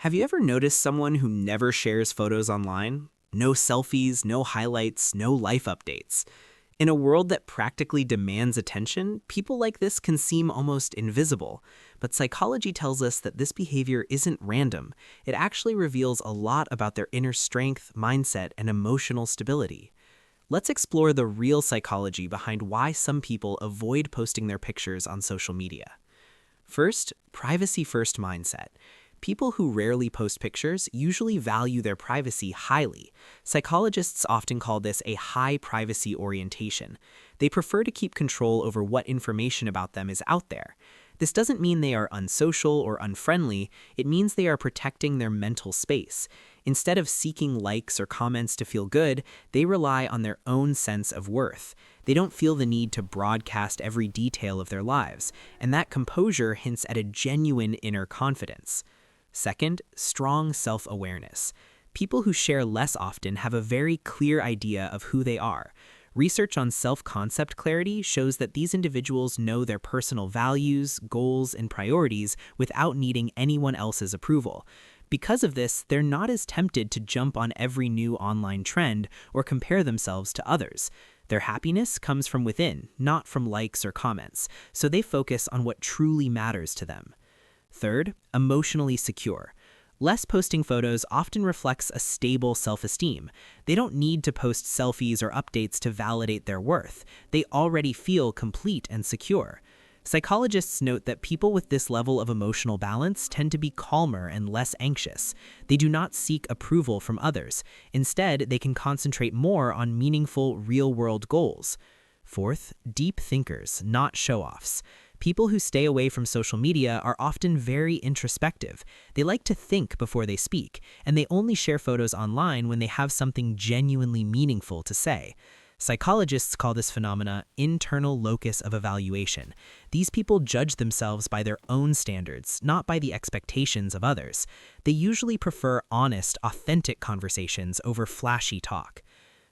Have you ever noticed someone who never shares photos online? No selfies, no highlights, no life updates. In a world that practically demands attention, people like this can seem almost invisible. But psychology tells us that this behavior isn't random. It actually reveals a lot about their inner strength, mindset, and emotional stability. Let's explore the real psychology behind why some people avoid posting their pictures on social media. First, privacy-first mindset. People who rarely post pictures usually value their privacy highly. Psychologists often call this a high privacy orientation. They prefer to keep control over what information about them is out there. This doesn't mean they are unsocial or unfriendly, it means they are protecting their mental space. Instead of seeking likes or comments to feel good, they rely on their own sense of worth. They don't feel the need to broadcast every detail of their lives, and that composure hints at a genuine inner confidence. Second, strong self-awareness. People who share less often have a very clear idea of who they are. Research on self-concept clarity shows that these individuals know their personal values, goals, and priorities without needing anyone else's approval. Because of this, they're not as tempted to jump on every new online trend or compare themselves to others. Their happiness comes from within, not from likes or comments, so they focus on what truly matters to them. Third, emotionally secure. Less posting photos often reflects a stable self-esteem. They don't need to post selfies or updates to validate their worth. They already feel complete and secure. Psychologists note that people with this level of emotional balance tend to be calmer and less anxious. They do not seek approval from others. Instead, they can concentrate more on meaningful, real-world goals. Fourth, deep thinkers, not show-offs. People who stay away from social media are often very introspective. They like to think before they speak, and they only share photos online when they have something genuinely meaningful to say. Psychologists call this phenomena internal locus of evaluation. These people judge themselves by their own standards, not by the expectations of others. They usually prefer honest, authentic conversations over flashy talk.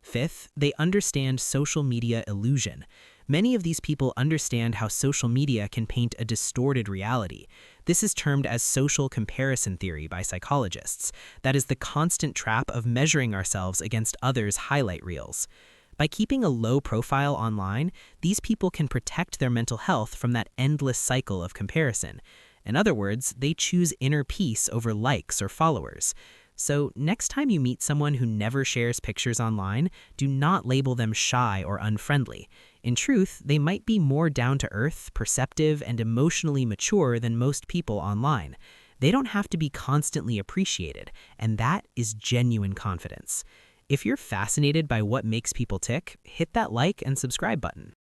Fifth, they understand social media illusion. Many of these people understand how social media can paint a distorted reality. This is termed as social comparison theory by psychologists. That is the constant trap of measuring ourselves against others' highlight reels. By keeping a low profile online, these people can protect their mental health from that endless cycle of comparison. In other words, they choose inner peace over likes or followers. So next time you meet someone who never shares pictures online, do not label them shy or unfriendly. In truth, they might be more down-to-earth, perceptive, and emotionally mature than most people online. They don't have to be constantly appreciated, and that is genuine confidence. If you're fascinated by what makes people tick, hit that like and subscribe button.